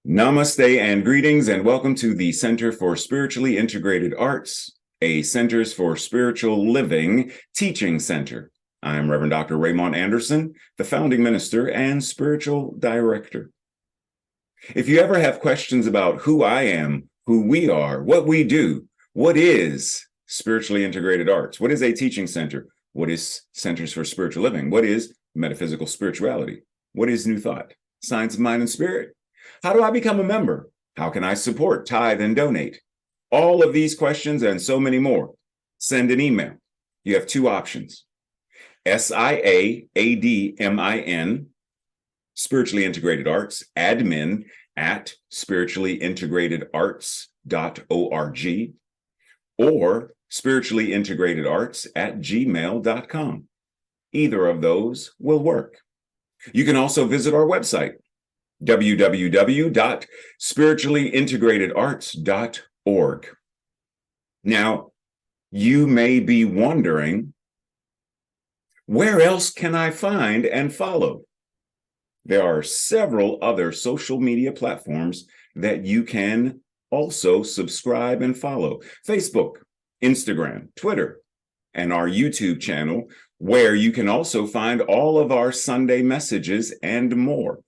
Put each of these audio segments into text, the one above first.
Namaste and greetings, and welcome to the Center for Spiritually Integrated Arts, a Centers for Spiritual Living teaching center. I'm Reverend Dr. Raymont Anderson, the founding minister and spiritual director. If you ever have questions about who I am, who we are, what we do, what is Spiritually Integrated Arts? What is a teaching center? What is Centers for Spiritual Living? What is metaphysical spirituality? What is New Thought? Science of Mind and Spirit? How do I become a member? How can I support, tithe, and donate? All of these questions and so many more. Send an email. You have two options. SIAADMIN, Spiritually Integrated Arts, admin at spirituallyintegratederarts.org, or spirituallyintegratederarts@gmail.com. Either of those will work. You can also visit our website, www.spirituallyintegratederarts.org. Now, you may be wondering, where else can I find and follow? There are several other social media platforms that you can also subscribe and follow. Facebook, Instagram, Twitter, and our YouTube channel, where you can also find all of our Sunday messages and more.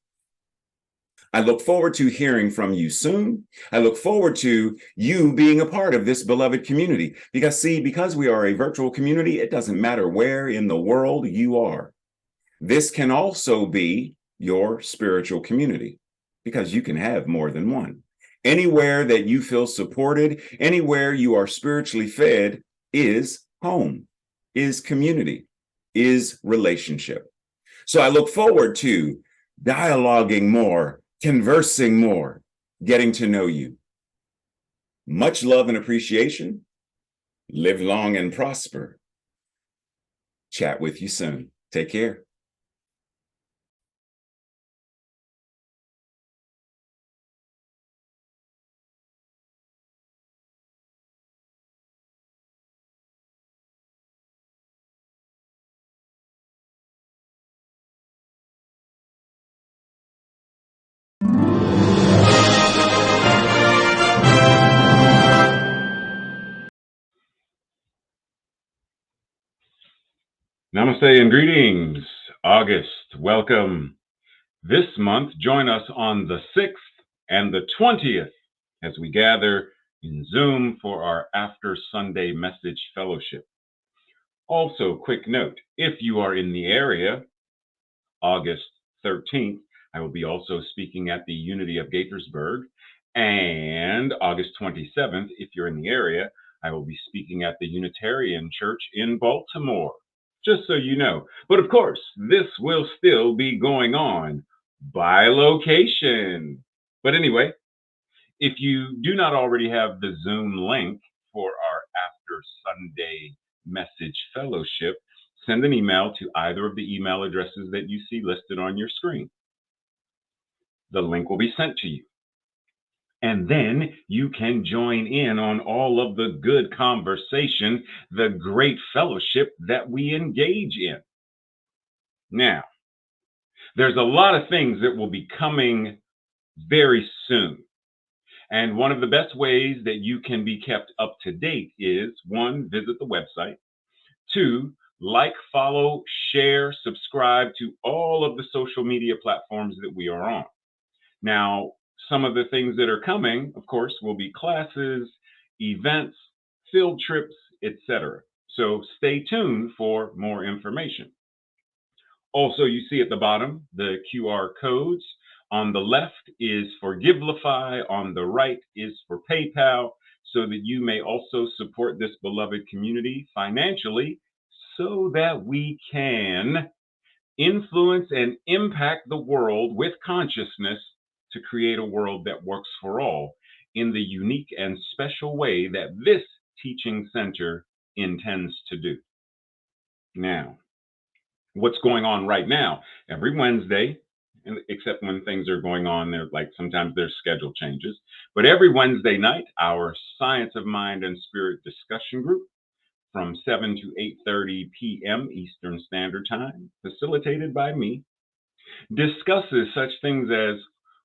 I look forward to hearing from you soon. I look forward to you being a part of this beloved community. Because we are a virtual community, it doesn't matter where in the world you are. This can also be your spiritual community, because you can have more than one. Anywhere that you feel supported, anywhere you are spiritually fed is home, is community, is relationship. So I look forward to dialoguing more, conversing more, getting to know you. Much love and appreciation. Live long and prosper. Chat with you soon. Take care. Namaste and greetings. August, welcome. This month, join us on the 6th and the 20th as we gather in Zoom for our After Sunday Message Fellowship. Also, quick note, if you are in the area, August 13th, I will be also speaking at the Unity of Gaithersburg, and August 27th, if you're in the area, I will be speaking at the Unitarian Church in Baltimore. Just so you know. But of course, this will still be going on by location. But anyway, if you do not already have the Zoom link for our After Sunday Message Fellowship, send an email to either of the email addresses that you see listed on your screen. The link will be sent to you. And then you can join in on all of the good conversation, the great fellowship that we engage in. Now, there's a lot of things that will be coming very soon. And one of the best ways that you can be kept up to date is, one, visit the website. Two, like, follow, share, subscribe to all of the social media platforms that we are on. Now, some of the things that are coming, of course, will be classes, events, field trips, etc. So stay tuned for more information. Also, you see at the bottom the QR codes. On the left is for Givelify, on the right is for PayPal, so that you may also support this beloved community financially so that we can influence and impact the world with consciousness to create a world that works for all in the unique and special way that this teaching center intends to do. Now, what's going on right now? Every Wednesday, except when things are going on, sometimes there's schedule changes, but every Wednesday night, our Science of Mind and Spirit discussion group from 7 to 8:30 p.m. Eastern Standard Time, facilitated by me, discusses such things as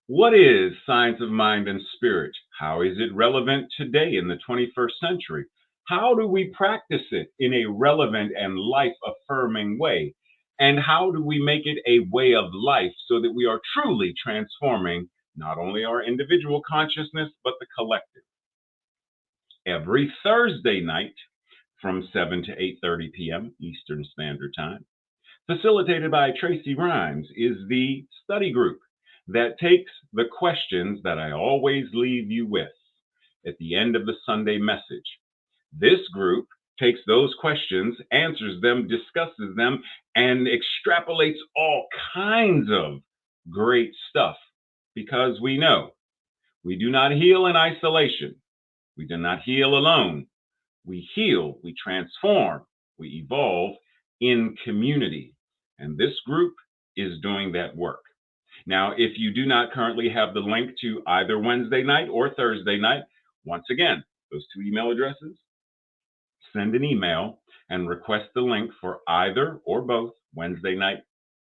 What is science of mind and spirit? How is it relevant today in the 21st century? How do we practice it in a relevant and life affirming way? And how do we make it a way of life so that we are truly transforming not only our individual consciousness, but the collective? Every Thursday night from 7 to 8:30 p.m. Eastern Standard Time, facilitated by Tracy Rhymes, is the study group that takes the questions that I always leave you with at the end of the Sunday message. This group takes those questions, answers them, discusses them, and extrapolates all kinds of great stuff because we know we do not heal in isolation. We do not heal alone. We heal, we transform, we evolve in community. And this group is doing that work. Now, if you do not currently have the link to either Wednesday night or Thursday night, once again, those two email addresses, send an email and request the link for either or both Wednesday night,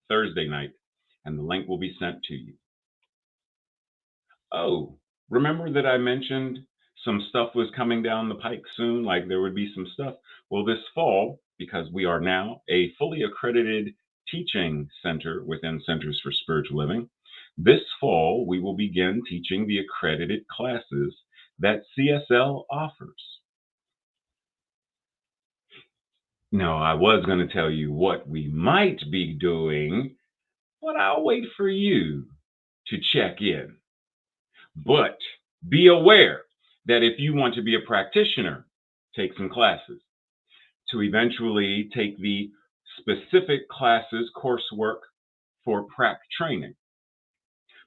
Thursday night, and the link will be sent to you. Oh, remember that I mentioned some stuff was coming down the pike soon, like there would be some stuff? Well, this fall, because we are now a fully accredited teaching center within Centers for Spiritual Living, this fall we will begin teaching the accredited classes that CSL offers. No, I was going to tell you what we might be doing, but I'll wait for you to check in. But be aware that if you want to be a practitioner, take some classes to eventually take the specific classes, coursework for prac training.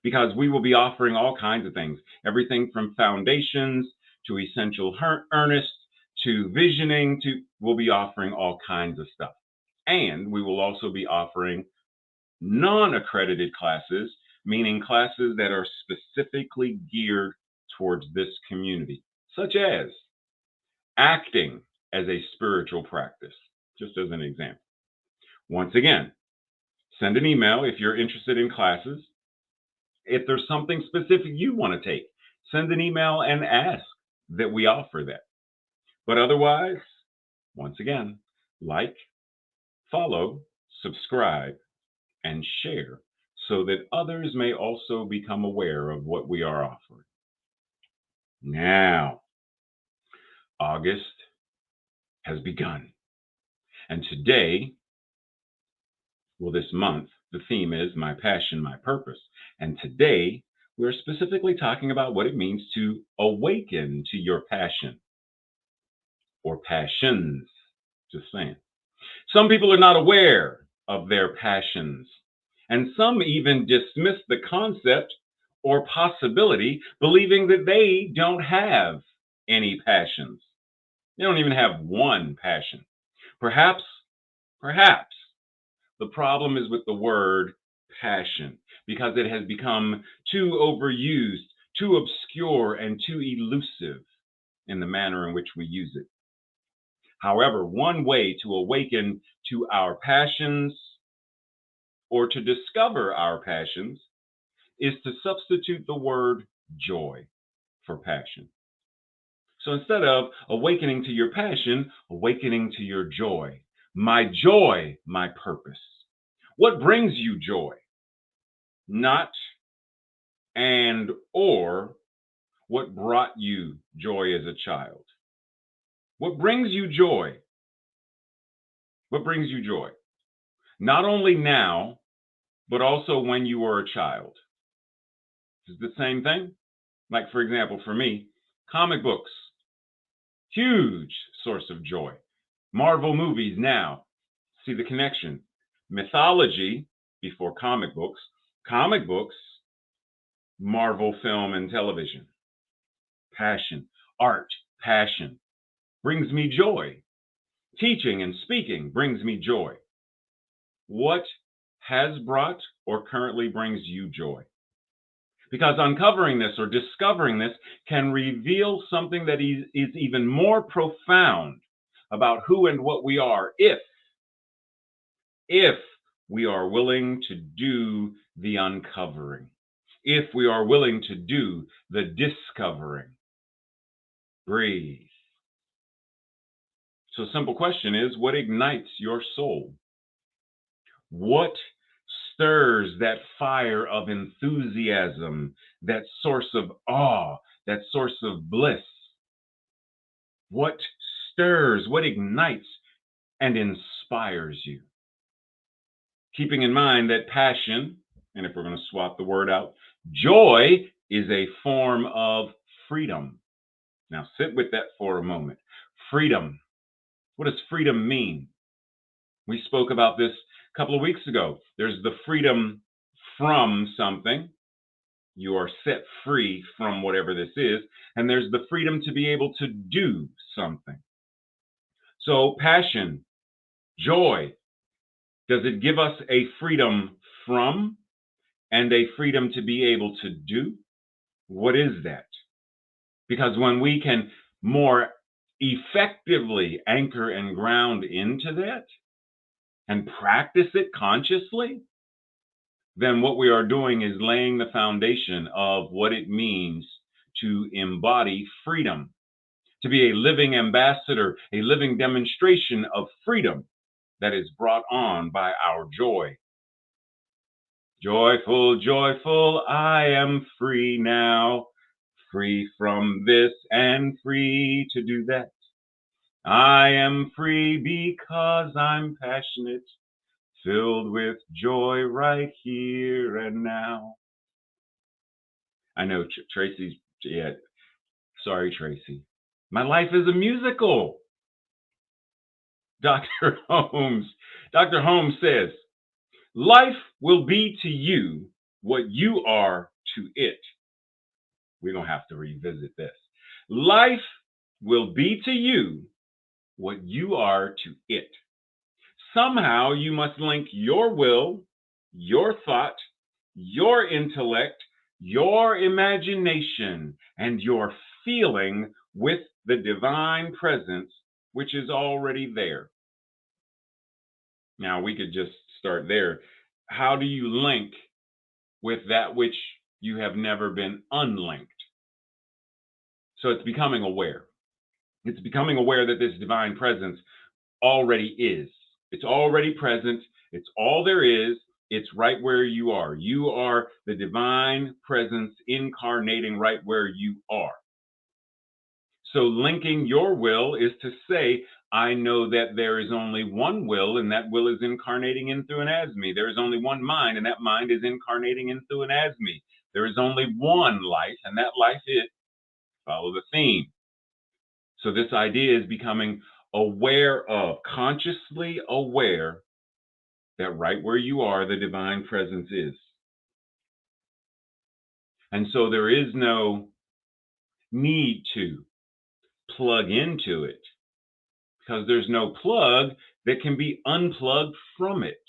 Because we will be offering all kinds of things, everything from foundations to essential earnest to visioning to we'll be offering all kinds of stuff. And we will also be offering non-accredited classes, meaning classes that are specifically geared towards this community, such as acting as a spiritual practice, just as an example. Once again, send an email if you're interested in classes. If there's something specific you want to take, send an email and ask that we offer that. But otherwise, once again, like, follow, subscribe, and share so that others may also become aware of what we are offering. Now, August has begun. And today, well, this month, the theme is My Passion, My Purpose. And today, we're specifically talking about what it means to awaken to your passion or passions, just saying. Some people are not aware of their passions, and some even dismiss the concept or possibility, believing that they don't have any passions. They don't even have one passion. Perhaps the problem is with the word passion because it has become too overused, too obscure, and too elusive in the manner in which we use it. However, one way to awaken to our passions or to discover our passions is to substitute the word joy for passion. So instead of awakening to your passion, awakening to your joy. My joy, my purpose. What brings you joy? Not and or what brought you joy as a child. What brings you joy? What brings you joy? Not only now, but also when you were a child. It's the same thing. Like, for example, for me, comic books, huge source of joy. Marvel movies now, see the connection. Mythology before comic books, Marvel film and television. Passion, art, passion brings me joy. Teaching and speaking brings me joy. What has brought or currently brings you joy? Because uncovering this or discovering this can reveal something that is even more profound about who and what we are if we are willing to do the uncovering, if we are willing to do the discovering. Breathe. So, simple question is, what ignites your soul? What stirs that fire of enthusiasm, that source of awe, that source of bliss? What stirs, what ignites and inspires you? Keeping in mind that passion, and if we're going to swap the word out, joy is a form of freedom. Now, sit with that for a moment. Freedom. What does freedom mean? We spoke about this a couple of weeks ago. There's the freedom from something. You are set free from whatever this is. And there's the freedom to be able to do something. So, passion, joy, does it give us a freedom from and a freedom to be able to do? What is that? Because when we can more effectively anchor and ground into that and practice it consciously, then what we are doing is laying the foundation of what it means to embody freedom, to be a living ambassador, a living demonstration of freedom that is brought on by our joy. Joyful, joyful, I am free now, free from this and free to do that. I am free because I'm passionate, filled with joy right here and now. I know Tracy's, yeah, sorry, Tracy. My life is a musical. Dr. Holmes. Dr. Holmes says, life will be to you what you are to it. We're going to have to revisit this. Life will be to you what you are to it. Somehow you must link your will, your thought, your intellect, your imagination, and your feeling with the divine presence, which is already there. Now, we could just start there. How do you link with that which you have never been unlinked? So it's becoming aware. It's becoming aware that this divine presence already is. It's already present. It's all there is. It's right where you are. You are the divine presence incarnating right where you are. So linking your will is to say, I know that there is only one will, and that will is incarnating in through and as me. There is only one mind, and that mind is incarnating in through and as me. There is only one life, and that life is, follow the theme. So this idea is becoming aware of, consciously aware that right where you are, the divine presence is. And so there is no need to plug into it, because there's no plug that can be unplugged from it.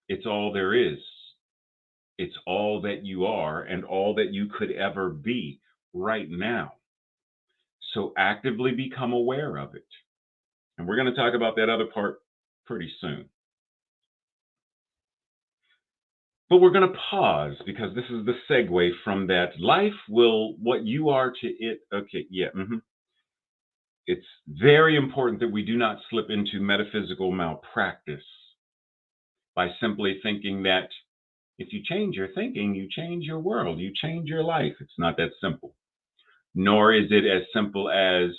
It's all there is. It's all that you are and all that you could ever be right now. So actively become aware of it. And we're going to talk about that other part pretty soon. But we're going to pause because this is the segue from that. Life will, what you are to it. Okay, yeah. It's very important that we do not slip into metaphysical malpractice by simply thinking that if you change your thinking, you change your world, you change your life. It's not that simple. Nor is it as simple as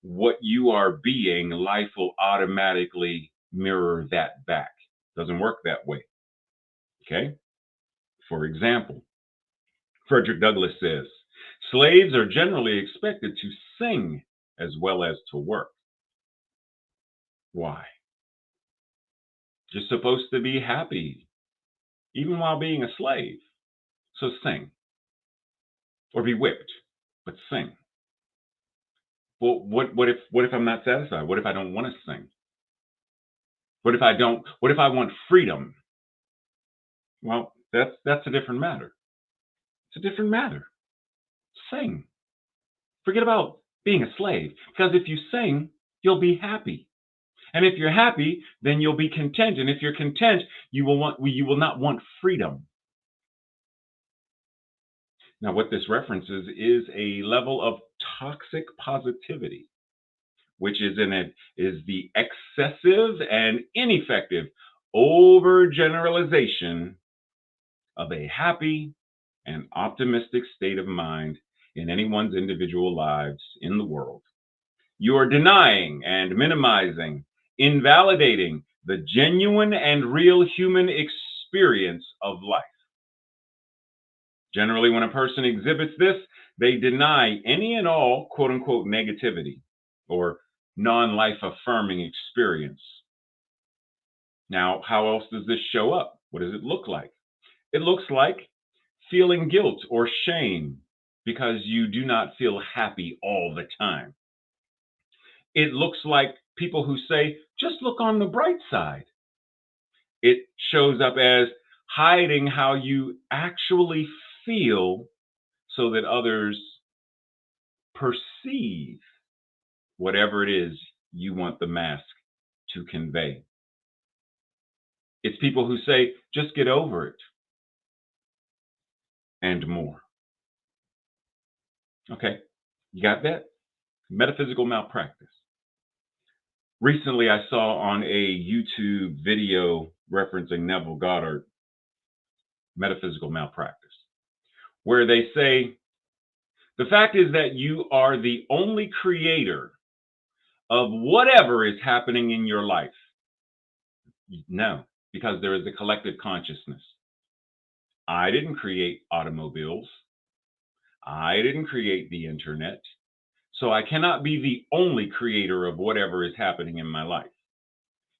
what you are being, life will automatically mirror that back. Doesn't work that way. Okay? For example, Frederick Douglass says, slaves are generally expected to sing as well as to work. Why? You're supposed to be happy, even while being a slave. So sing. Or be whipped, but sing. Well, what if I'm not satisfied? What if I don't want to sing? What if I want freedom? Well, that's a different matter. It's a different matter. Sing. Forget about being a slave, because if you sing, you'll be happy. And if you're happy, then you'll be content. And if you're content, you will not want freedom. Now, what this references is a level of toxic positivity, which is the excessive and ineffective overgeneralization of a happy and optimistic state of mind in anyone's individual lives in the world. You are denying and minimizing, invalidating the genuine and real human experience of life. Generally, when a person exhibits this, they deny any and all quote unquote negativity or non life affirming experience. Now, how else does this show up? What does it look like? It looks like feeling guilt or shame because you do not feel happy all the time. It looks like people who say, just look on the bright side. It shows up as hiding how you actually feel so that others perceive whatever it is you want the mask to convey. It's people who say, just get over it, and more. Okay, you got that? Metaphysical malpractice. Recently, I saw on a YouTube video referencing Neville Goddard, metaphysical malpractice, where they say, the fact is that you are the only creator of whatever is happening in your life. No, because there is a collective consciousness. I didn't create automobiles. I didn't create the internet. So I cannot be the only creator of whatever is happening in my life.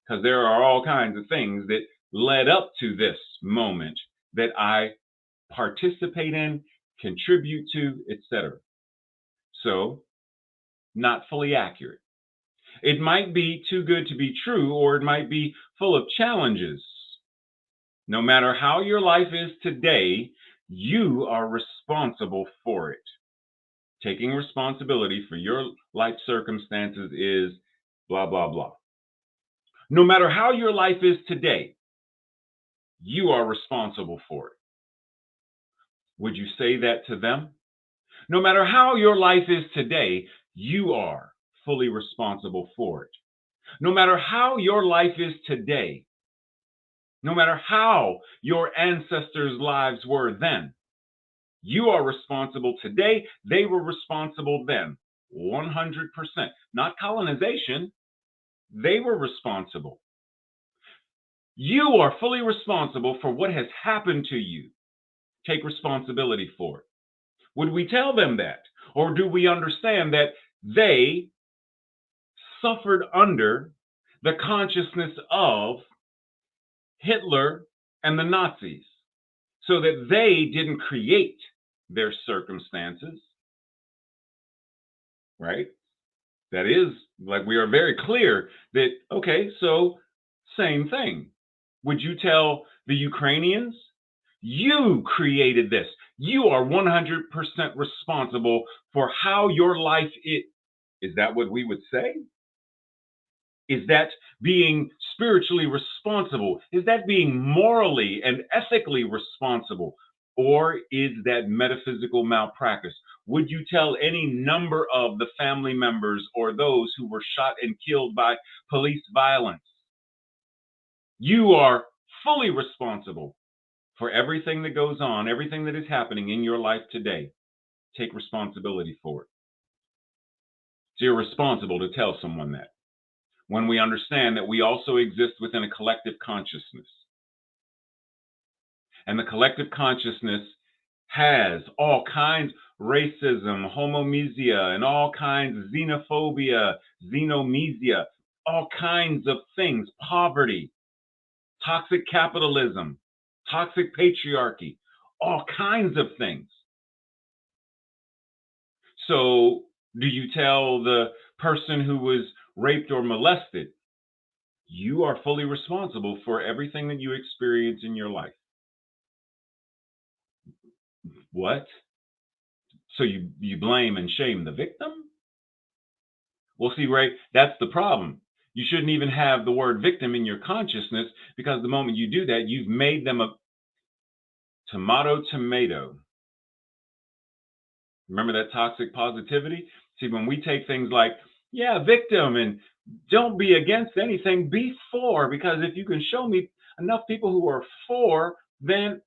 Because there are all kinds of things that led up to this moment that I participate in, contribute to, etc. So, not fully accurate. It might be too good to be true, or it might be full of challenges. No matter how your life is today, you are responsible for it. Taking responsibility for your life circumstances is blah, blah, blah. No matter how your life is today, you are responsible for it. Would you say that to them? No matter how your life is today, you are fully responsible for it. No matter how your life is today, no matter how your ancestors' lives were then, you are responsible today. They were responsible then. 100%. Not colonization. They were responsible. You are fully responsible for what has happened to you. Take responsibility for it. Would we tell them that? Or do we understand that they suffered under the consciousness of Hitler and the Nazis so that they didn't create their circumstances? Right? That is, like, we are very clear that, okay, so same thing. Would you tell the Ukrainians, you created this? You are 100% responsible for how your life is. Is that what we would say? Is that being spiritually responsible? Is that being morally and ethically responsible? Or is that metaphysical malpractice? Would you tell any number of the family members or those who were shot and killed by police violence? You are fully responsible for everything that goes on, everything that is happening in your life today. Take responsibility for it. It's irresponsible to tell someone that when we understand that we also exist within a collective consciousness. And the collective consciousness has all kinds racism, homophonia, and all kinds of xenophobia, xenomesia, all kinds of things, poverty, toxic capitalism, toxic patriarchy, all kinds of things. So, do you tell the person who was raped or molested, you are fully responsible for everything that you experience in your life? What? So you blame and shame the victim? Well, see, Ray, that's the problem. You shouldn't even have the word victim in your consciousness, because the moment you do that, you've made them a tomato. Remember that toxic positivity? See, when we take things like, yeah, victim, and don't be against anything, be for, because if you can show me enough people who are for, then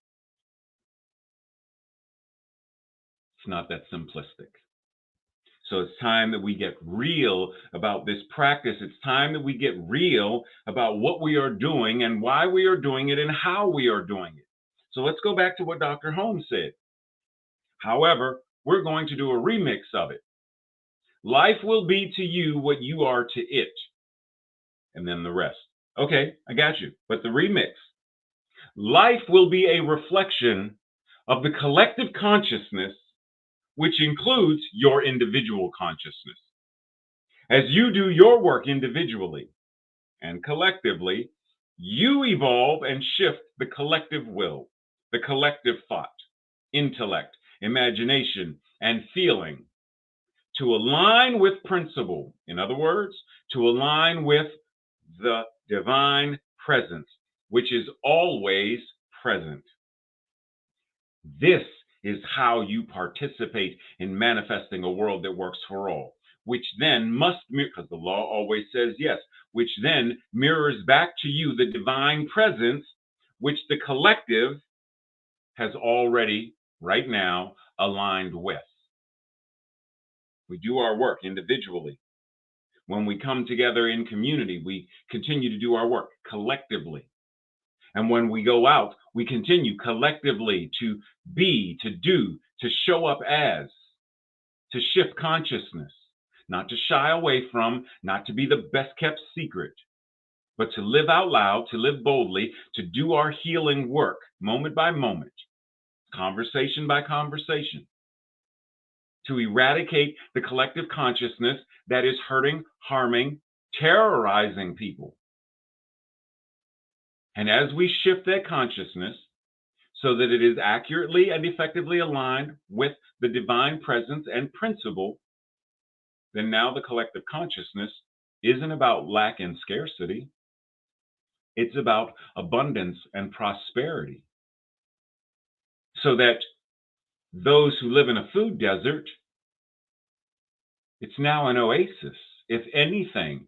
it's not that simplistic. So it's time that we get real about this practice. It's time that we get real about what we are doing and why we are doing it and how we are doing it. So let's go back to what Dr. Holmes said. However, we're going to do a remix of it. Life will be to you what you are to it, and then the rest. Okay, I got you. But the remix. Life will be a reflection of the collective consciousness, which includes your individual consciousness. As you do your work individually and collectively, you evolve and shift the collective will, the collective thought, intellect, imagination, and feeling to align with principle. In other words, to align with the divine presence, which is always present. This is how you participate in manifesting a world that works for all, which then must mirror, because the law always says yes, which then mirrors back to you the divine presence, which the collective has already, right now, aligned with. We do our work individually. When we come together in community, we continue to do our work collectively. And when we go out, we continue collectively to be, to do, to show up as, to shift consciousness, not to shy away from, not to be the best kept secret, but to live out loud, to live boldly, to do our healing work moment by moment, conversation by conversation, to eradicate the collective consciousness that is hurting, harming, terrorizing people. And as we shift that consciousness so that it is accurately and effectively aligned with the divine presence and principle, then now the collective consciousness isn't about lack and scarcity. It's about abundance and prosperity. So that those who live in a food desert, it's now an oasis, if anything.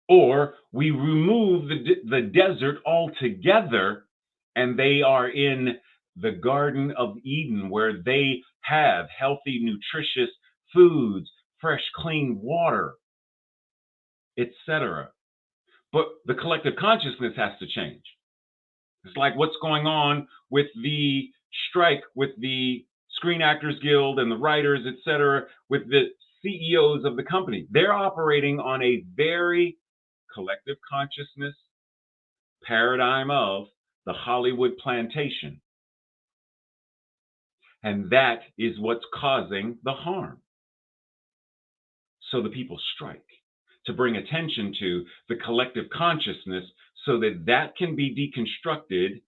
Or we remove the desert altogether and they are in the Garden of Eden where they have healthy, nutritious foods, fresh, clean water, etc. But the collective consciousness has to change. It's like what's going on with the strike with the Screen Actors Guild and the writers, etc., with the CEOs of the company. They're operating on a very collective consciousness paradigm of the Hollywood plantation. And that is what's causing the harm. So the people strike to bring attention to the collective consciousness so that that can be deconstructed,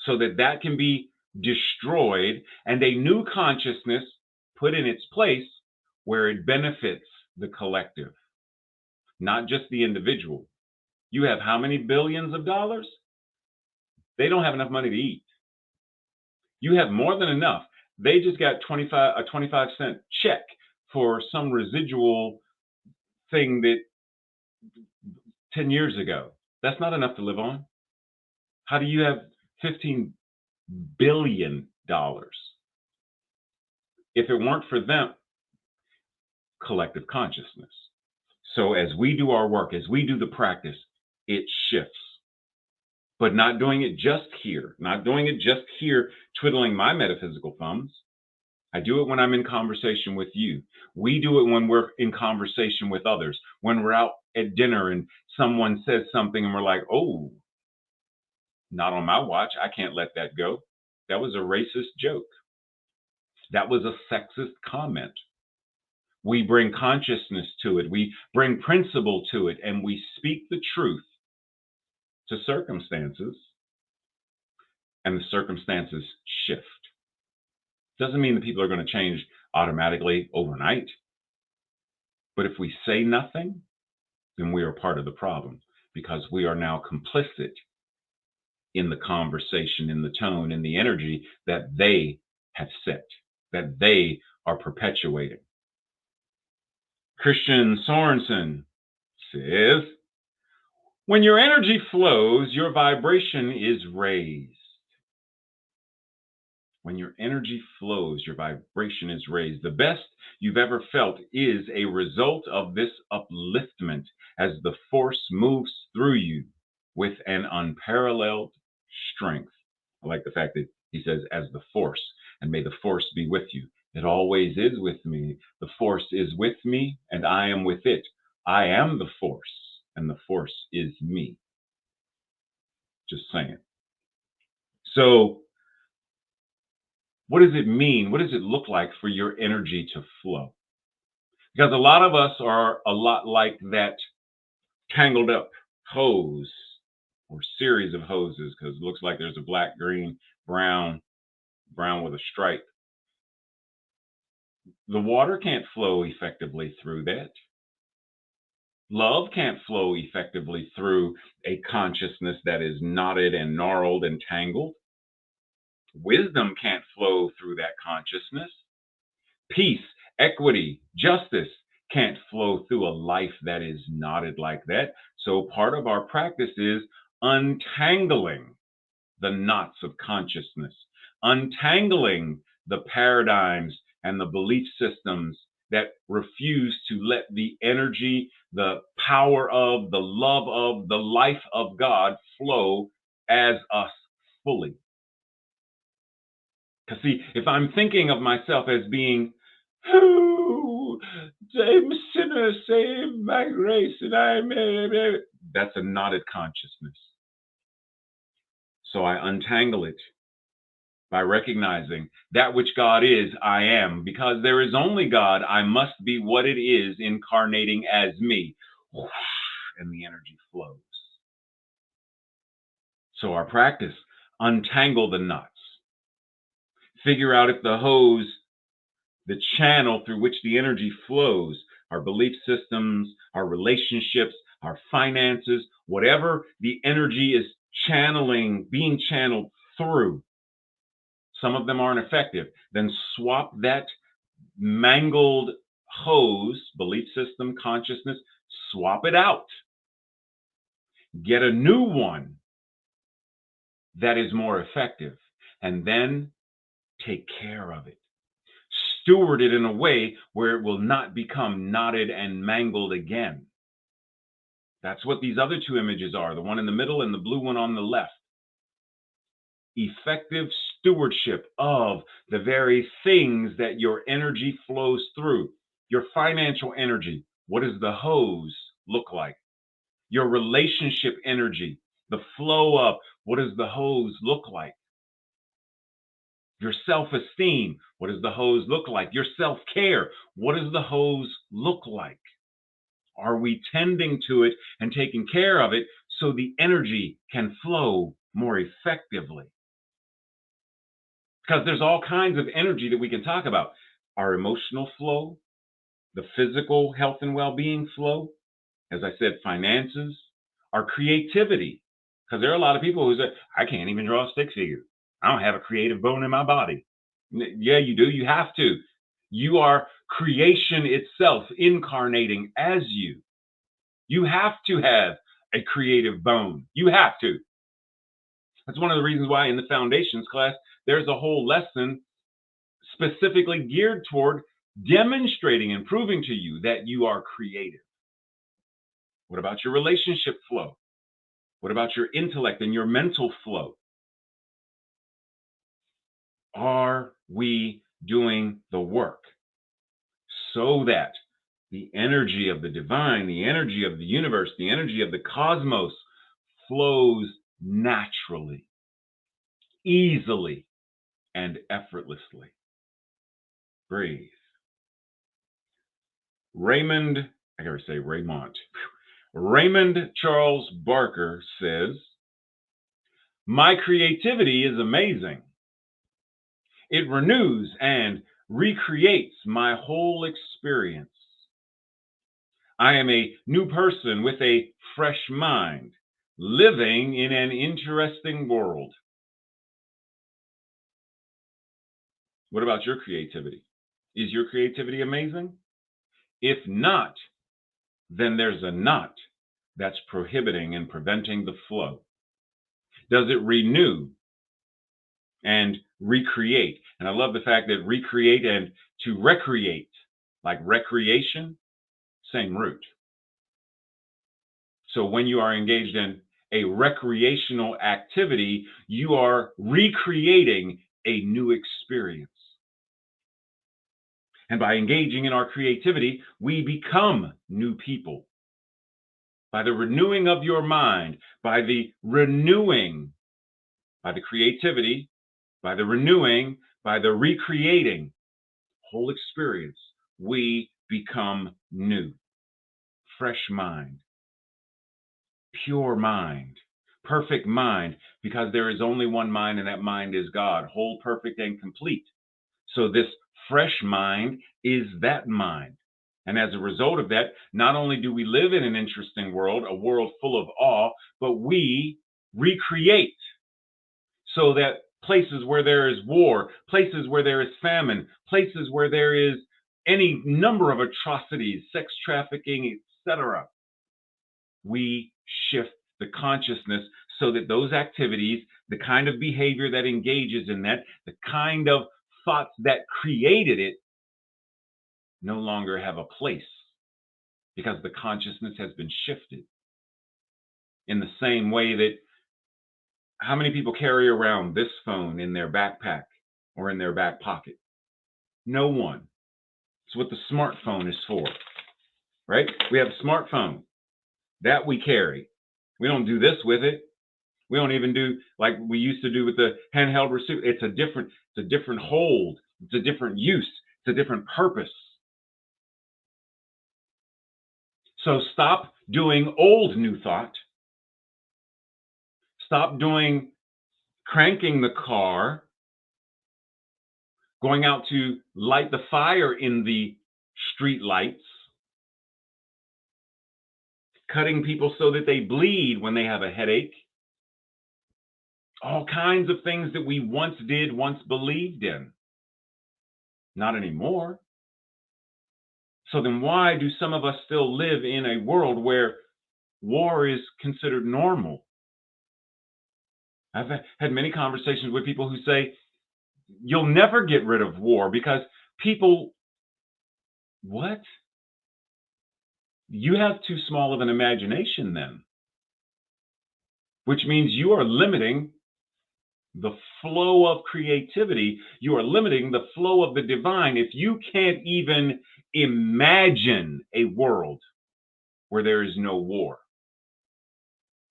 so that that can be destroyed, and a new consciousness put in its place where it benefits the collective, not just the individual. You have how many billions of dollars? They don't have enough money to eat. You have more than enough. They just got a 25-cent check for some residual thing that 10 years ago. That's not enough to live on. How do you have $15 billion? If it weren't for them, collective consciousness. So as we do our work, as we do the practice, it shifts. But not doing it just here, twiddling my metaphysical thumbs. I do it when I'm in conversation with you. We do it when we're in conversation with others, when we're out at dinner and someone says something and we're like, oh, not on my watch. I can't let that go. That was a racist joke. That was a sexist comment. We bring consciousness to it. We bring principle to it, and we speak the truth to circumstances, and the circumstances shift. Doesn't mean that people are going to change automatically overnight. But if we say nothing, then we are part of the problem because we are now complicit in the conversation, in the tone, in the energy that they have set, that they are perpetuating. Christian Sorensen says, when your energy flows, your vibration is raised. When your energy flows, your vibration is raised. The best you've ever felt is a result of this upliftment as the force moves through you with an unparalleled strength. I like the fact that he says, as the force, and may the force be with you. It always is with me. The force is with me, and I am with it. I am the force, and the force is me. Just saying. So, what does it mean? What does it look like for your energy to flow? Because a lot of us are a lot like that tangled up hose or series of hoses, because it looks like there's a black, green, brown, brown with a stripe. The water can't flow effectively through that. Love can't flow effectively through a consciousness that is knotted and gnarled and tangled. Wisdom can't flow through that consciousness. Peace, equity, justice can't flow through a life that is knotted like that. So part of our practice is untangling the knots of consciousness, untangling the paradigms and the belief systems that refuse to let the energy, the power of, the love of, the life of God flow as us fully. Because see, if I'm thinking of myself as being, oh, I'm a sinner, save by grace, and I'm, that's a knotted consciousness. So I untangle it by recognizing that which God is, I am. Because there is only God, I must be what it is incarnating as me. And the energy flows. So our practice, untangle the knots. Figure out if the hose, the channel through which the energy flows, our belief systems, our relationships, our finances, whatever the energy is channeling, being channeled through, some of them aren't effective, then swap that mangled hose, belief system, consciousness, swap it out. Get a new one that is more effective, and then take care of it. Steward it in a way where it will not become knotted and mangled again. That's what these other two images are, the one in the middle and the blue one on the left. Effective stewardship of the very things that your energy flows through. Your financial energy, what does the hose look like? Your relationship energy, the flow of, what does the hose look like? Your self-esteem, what does the hose look like? Your self-care, what does the hose look like? Are we tending to it and taking care of it so the energy can flow more effectively? Because there's all kinds of energy that we can talk about. Our emotional flow, the physical health and well-being flow, as I said, finances, our creativity. Because there are a lot of people who say, I can't even draw a stick figure. I don't have a creative bone in my body. Yeah, you do. You have to. You are creation itself incarnating as you. You have to have a creative bone. You have to. That's one of the reasons why in the foundations class, there's a whole lesson specifically geared toward demonstrating and proving to you that you are creative. What about your relationship flow? What about your intellect and your mental flow? Are we doing the work so that the energy of the divine, the energy of the universe, the energy of the cosmos flows naturally, easily, and effortlessly? Breathe. Raymond, I gotta say Raymont. Raymond Charles Barker says, my creativity is amazing. It renews and recreates my whole experience. I am a new person with a fresh mind, living in an interesting world. What about your creativity? Is your creativity amazing? If not, then there's a knot that's prohibiting and preventing the flow. Does it renew and recreate? And I love the fact that recreate and to recreate, like recreation, same root. So when you are engaged in a recreational activity, you are recreating a new experience. And by engaging in our creativity, we become new people. By the renewing of your mind, by the renewing, by the creativity, by the renewing, by the recreating whole experience, we become new. Fresh mind, pure mind, perfect mind, because there is only one mind, and that mind is God, whole, perfect, and complete. So this fresh mind is that mind. And as a result of that, not only do we live in an interesting world, a world full of awe, but we recreate so that places where there is war, places where there is famine, places where there is any number of atrocities, sex trafficking, etc., we shift the consciousness so that those activities, the kind of behavior that engages in that, the kind of thoughts that created it, no longer have a place because the consciousness has been shifted. In the same way that how many people carry around this phone in their backpack or in their back pocket? No one. It's what the smartphone is for, right? We have a smartphone that we carry. We don't do this with it. We don't even do like we used to do with the handheld receiver. It's a different hold. It's a different use. It's a different purpose. So stop doing old new thought. Stop doing cranking the car, going out to light the fire in the street lights, cutting people so that they bleed when they have a headache. All kinds of things that we once did, once believed in. Not anymore. So then why do some of us still live in a world where war is considered normal? I've had many conversations with people who say, you'll never get rid of war because people, what? You have too small of an imagination then, which means you are limiting the flow of creativity. You are limiting the flow of the divine if you can't even imagine a world where there is no war,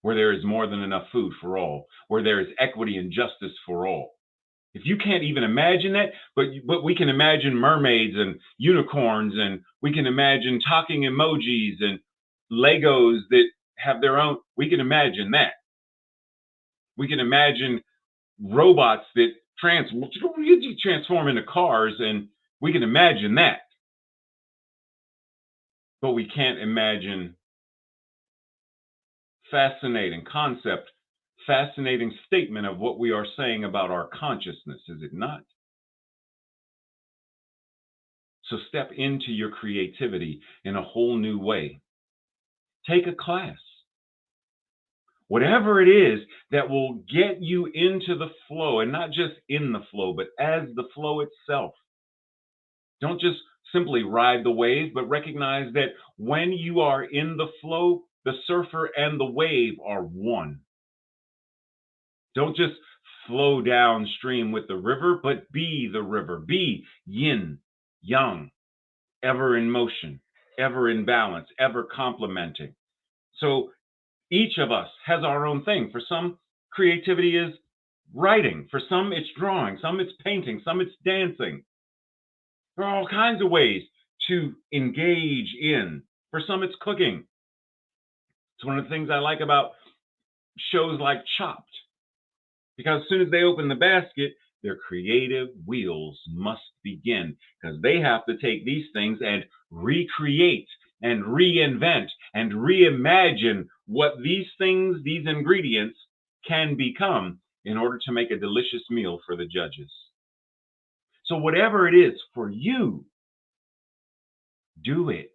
where there is more than enough food for all, where there is equity and justice for all. If you can't even imagine that, but we can imagine mermaids and unicorns, and we can imagine talking emojis and Legos that have their own, we can imagine that. We can imagine robots that transform into cars, and we can imagine that. But we can't imagine fascinating concept, fascinating statement of what we are saying about our consciousness, is it not? So step into your creativity in a whole new way. Take a class. Whatever it is that will get you into the flow, and not just in the flow, but as the flow itself. Don't just simply ride the wave, but recognize that when you are in the flow, the surfer and the wave are one. Don't just flow downstream with the river, but be the river. Be yin, yang, ever in motion, ever in balance, ever complementing. So each of us has our own thing. For some, creativity is writing. For some, it's drawing. Some, it's painting. Some, it's dancing. There are all kinds of ways to engage in. For some, it's cooking. It's one of the things I like about shows like Chopped, because as soon as they open the basket, their creative wheels must begin, because they have to take these things and recreate and reinvent and reimagine what these things, these ingredients can become in order to make a delicious meal for the judges. So whatever it is for you, Do it.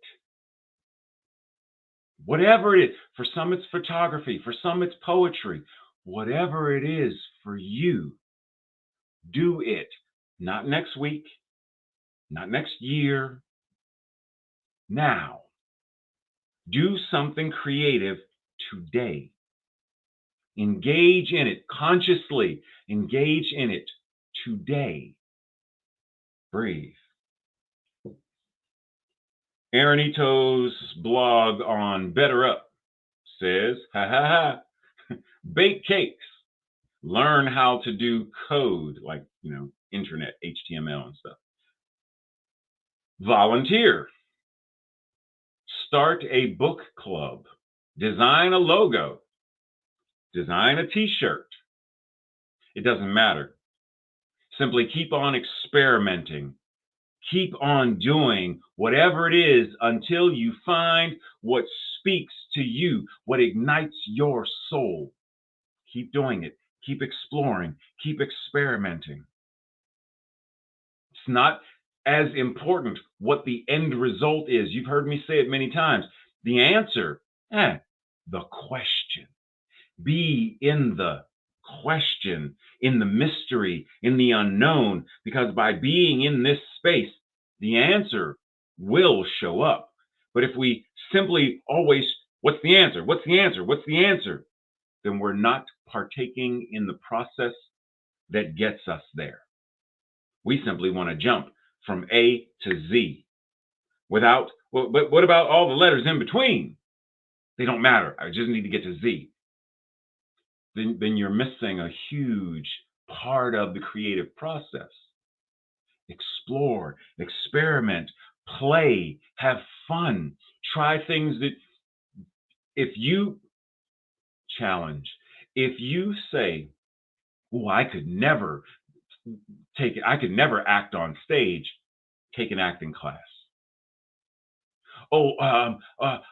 Whatever it is. For some, it's photography. For some, it's poetry. Whatever it is for you, do it. Not next week, not next year. Now, do something creative today. Engage in it consciously. Engage in it today. Breathe. Aaron Ito's blog on Better Up says, ha ha ha, bake cakes, learn how to do code, like, internet, HTML and stuff. Volunteer, start a book club, design a logo, design a t-shirt. It doesn't matter. Simply keep on experimenting. Keep on doing whatever it is until you find what speaks to you, what ignites your soul. Keep doing it. Keep exploring. Keep experimenting. It's not as important what the end result is. You've heard me say it many times. The answer, the question. Be in the question, in the mystery, in the unknown, because by being in this space, the answer will show up. But if we simply always, what's the answer? What's the answer? What's the answer? Then we're not partaking in the process that gets us there. We simply want to jump from A to Z without, but what about all the letters in between? They don't matter. I just need to get to Z. Then you're missing a huge part of the creative process. Explore, experiment, play, have fun, try things that if you challenge, if you say, oh, I could never act on stage, take an acting class. Oh,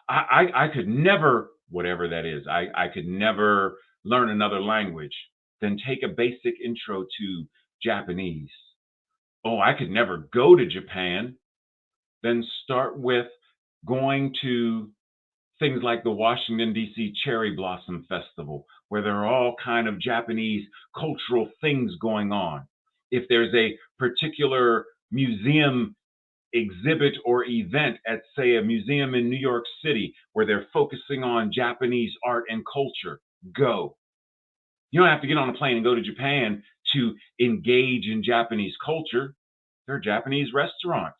I could never, whatever that is, I could never learn another language, then take a basic intro to Japanese. Oh, I could never go to Japan, then start with going to things like the Washington, D.C. Cherry Blossom Festival, where there are all kind of Japanese cultural things going on. If there's a particular museum exhibit or event at, say, a museum in New York City where they're focusing on Japanese art and culture, go. You don't have to get on a plane and go to Japan to engage in Japanese culture. There are Japanese restaurants.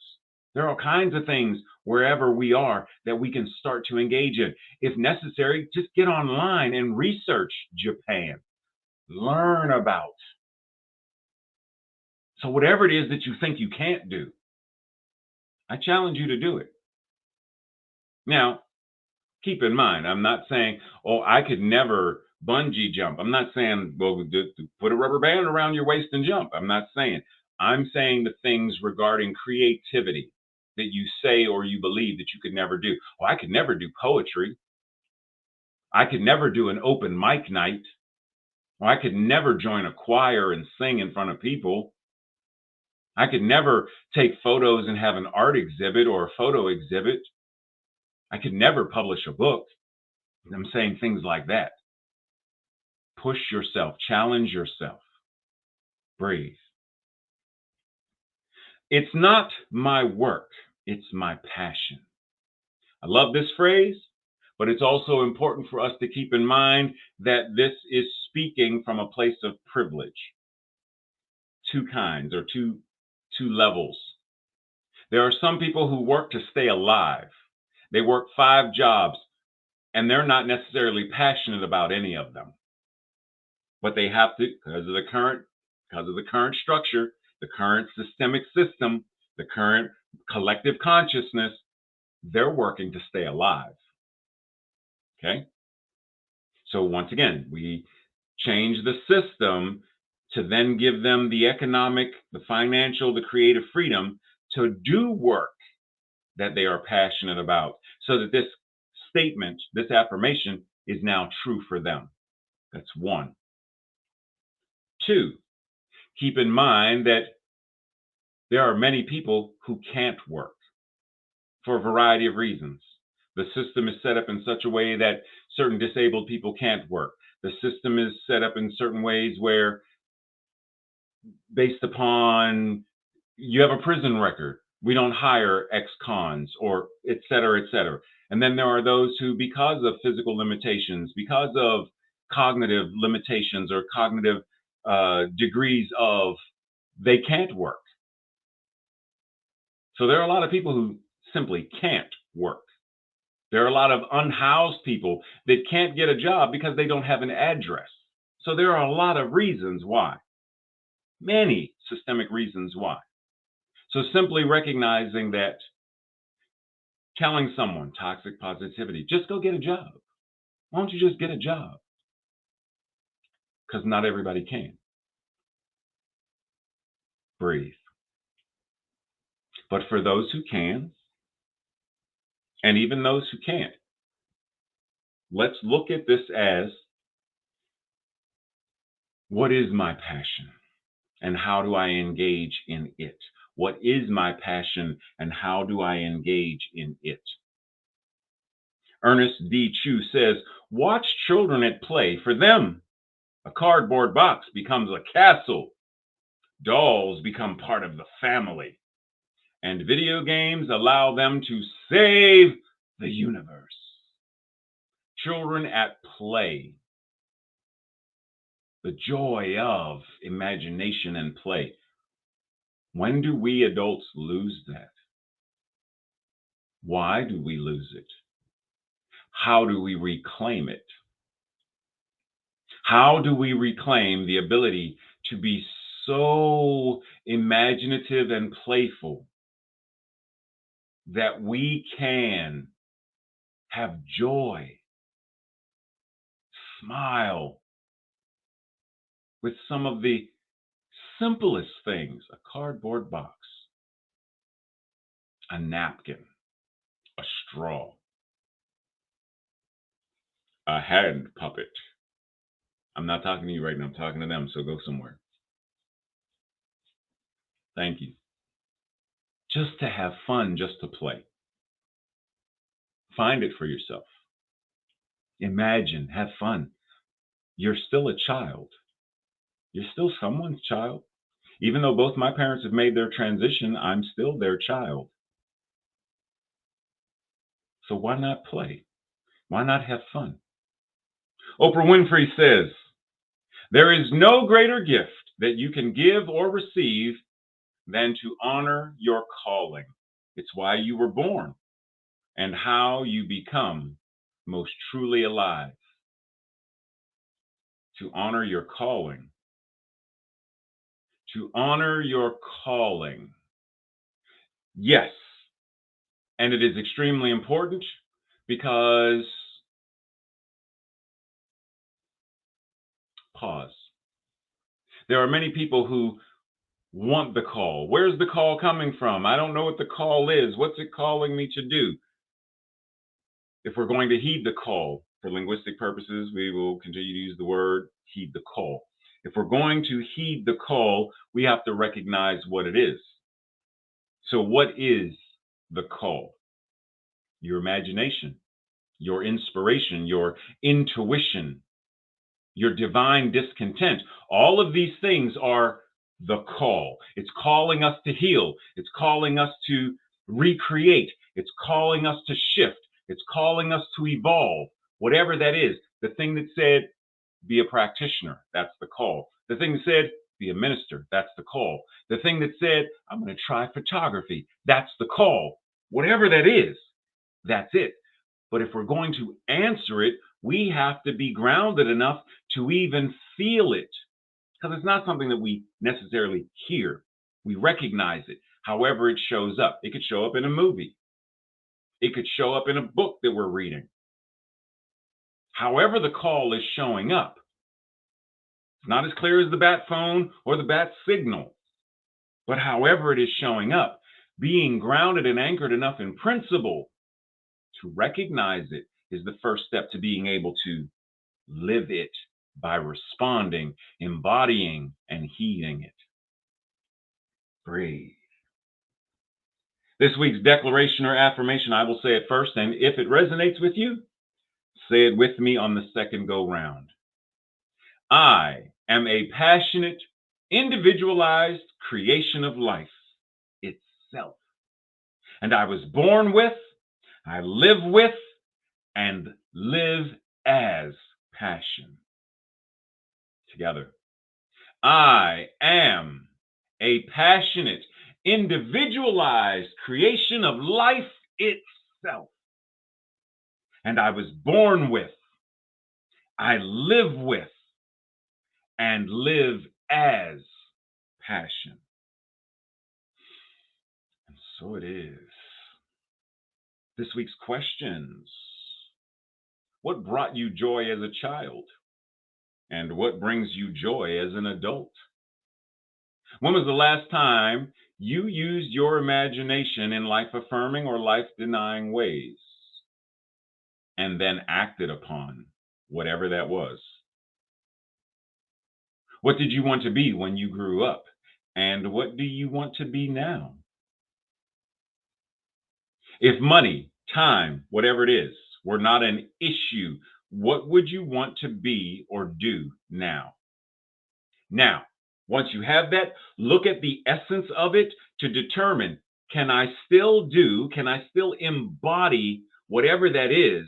There are all kinds of things wherever we are that we can start to engage in. If necessary, just get online and research Japan. Learn about. So whatever it is that you think you can't do, I challenge you to do it. Now, keep in mind, I'm not saying, oh, I could never bungee jump. I'm not saying, well, just put a rubber band around your waist and jump. I'm not saying. I'm saying the things regarding creativity that you say or you believe that you could never do. Oh, I could never do poetry. I could never do an open mic night. Or I could never join a choir and sing in front of people. I could never take photos and have an art exhibit or a photo exhibit. I could never publish a book. I'm saying things like that. Push yourself, challenge yourself. Breathe. It's not my work, it's my passion. I love this phrase, but it's also important for us to keep in mind that this is speaking from a place of privilege. Two kinds or two levels. There are some people who work to stay alive. They work 5 jobs and they're not necessarily passionate about any of them. But they have to, because of the current structure, the current systemic system, the current collective consciousness, they're working to stay alive. Okay? So once again, we change the system to then give them the economic, the financial, the creative freedom to do work that they are passionate about, so that this statement, this affirmation is now true for them. That's 1. 2, keep in mind that there are many people who can't work for a variety of reasons. The system is set up in such a way that certain disabled people can't work. The system is set up in certain ways where, based upon you have a prison record, we don't hire ex-cons or et cetera, et cetera. And then there are those who, because of physical limitations, because of cognitive limitations or cognitive degrees of, they can't work. So there are a lot of people who simply can't work. There are a lot of unhoused people that can't get a job because they don't have an address. So there are a lot of reasons why, many systemic reasons why. So simply recognizing that, telling someone toxic positivity, just go get a job. Why don't you just get a job? Because not everybody can. Breathe. But for those who can, and even those who can't, let's look at this as, what is my passion and how do I engage in it? What is my passion and how do I engage in it? Ernest D. Chu says, watch children at play. For them, a cardboard box becomes a castle. Dolls become part of the family. And video games allow them to save the universe. Children at play. The joy of imagination and play. When do we adults lose that? Why do we lose it? How do we reclaim it? How do we reclaim the ability to be so imaginative and playful that we can have joy, smile with some of the simplest things? A cardboard box, a napkin, a straw, a hand puppet. I'm not talking to you right now, I'm talking to them, so go somewhere. Thank you. Just to have fun, just to play. Find it for yourself. Imagine, have fun. You're still a child. You're still someone's child. Even though both my parents have made their transition, I'm still their child. So why not play? Why not have fun? Oprah Winfrey says, there is no greater gift that you can give or receive than to honor your calling. It's why you were born and how you become most truly alive. To honor your calling. To honor your calling. Yes. And it is extremely important because, pause. There are many people who want the call. Where's the call coming from? I don't know what the call is. What's it calling me to do? If we're going to heed the call, for linguistic purposes, we will continue to use the word heed the call. If we're going to heed the call, we have to recognize what it is. So what is the call? Your imagination, your inspiration, your intuition, your divine discontent. All of these things are the call. It's calling us to heal. It's calling us to recreate. It's calling us to shift. It's calling us to evolve. Whatever that is, the thing that said, be a practitioner, that's the call. The thing that said, be a minister, that's the call. The thing that said, I'm going to try photography, that's the call. Whatever that is, that's it. But if we're going to answer it, we have to be grounded enough to even feel it. Because it's not something that we necessarily hear. We recognize it, however it shows up. It could show up in a movie. It could show up in a book that we're reading. However the call is showing up, it's not as clear as the bat phone or the bat signal. But however it is showing up, being grounded and anchored enough in principle to recognize it is the first step to being able to live it by responding, embodying, and heeding it. Breathe. This week's declaration or affirmation, I will say it first, and if it resonates with you, say it with me on the second go round. I am a passionate, individualized creation of life itself. And I was born with, I live with, and live as passion. Together. I am a passionate, individualized creation of life itself. And I was born with, I live with, and live as passion. And so it is. This week's questions. What brought you joy as a child? And what brings you joy as an adult? When was the last time you used your imagination in life affirming or life denying ways and then acted upon whatever that was? What did you want to be when you grew up? And what do you want to be now? If money, time, whatever it is, were not an issue, what would you want to be or do now? Now, once you have that, look at the essence of it to determine, can I still embody whatever that is,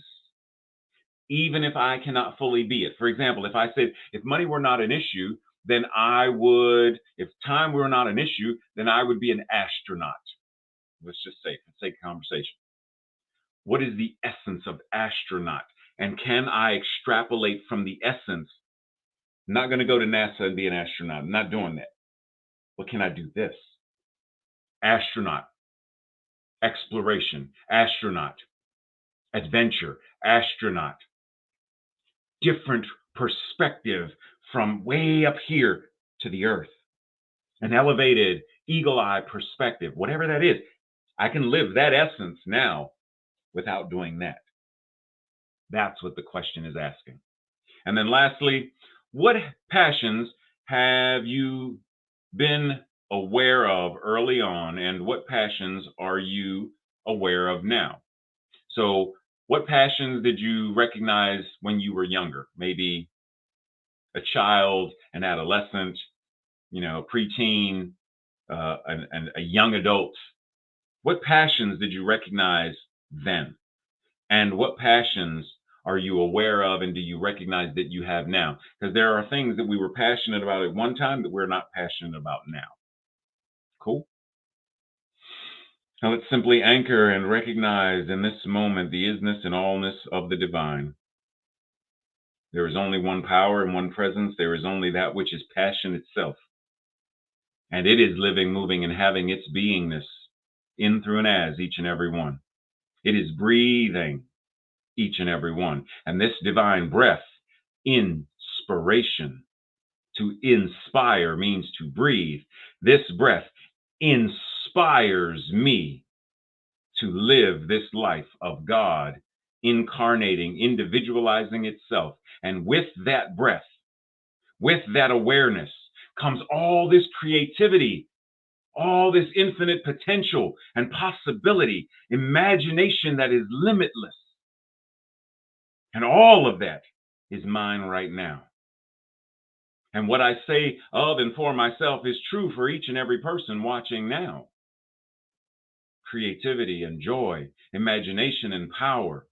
even if I cannot fully be it? For example, if I said, if money were not an issue, then if time were not an issue, then I would be an astronaut. Let's just say, for the sake of conversation. What is the essence of astronaut? And can I extrapolate from the essence? I'm not going to go to NASA and be an astronaut. I'm not doing that. But can I do this? Astronaut, exploration, astronaut, adventure, astronaut. Different perspective from way up here to the earth. An elevated eagle eye perspective, whatever that is. I can live that essence now without doing that. That's what the question is asking. And then lastly, what passions have you been aware of early on, and what passions are you aware of now? So, what passions did you recognize when you were younger? Maybe a child, an adolescent, preteen, and a young adult. What passions did you recognize then? And what passions are you aware of and do you recognize that you have now? Because there are things that we were passionate about at one time that we're not passionate about now. Cool? Now let's simply anchor and recognize in this moment the isness and allness of the divine. There is only one power and one presence. There is only that which is passion itself. And it is living, moving, and having its beingness in, through, and as each and every one. It is breathing each and every one. And this divine breath, inspiration, to inspire means to breathe. This breath inspires me to live this life of God, incarnating, individualizing itself. And with that breath, with that awareness, comes all this creativity, all this infinite potential and possibility, imagination that is limitless. And all of that is mine right now. And what I say of and for myself is true for each and every person watching now. Creativity and joy, imagination and power,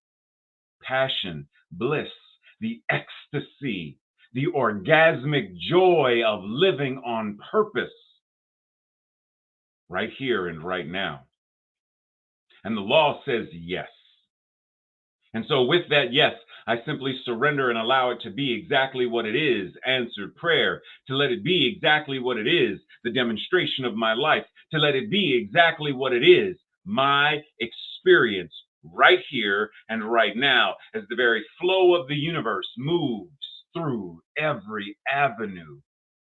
passion, bliss, the ecstasy, the orgasmic joy of living on purpose, right here and right now. And the law says yes. And so with that yes, I simply surrender and allow it to be exactly what it is, answered prayer, to let it be exactly what it is, the demonstration of my life, to let it be exactly what it is, my experience right here and right now, as the very flow of the universe moves through every avenue,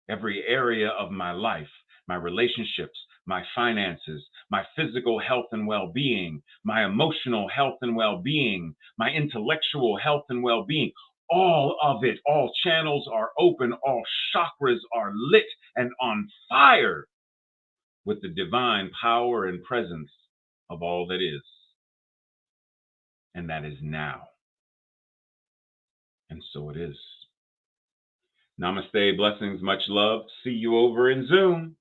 every area of my life, my relationships, my finances, my physical health and well-being, my emotional health and well-being, my intellectual health and well-being. All of it, all channels are open, all chakras are lit and on fire with the divine power and presence of all that is, and that is now. And so it is. Namaste, blessings, much love. See you over in Zoom.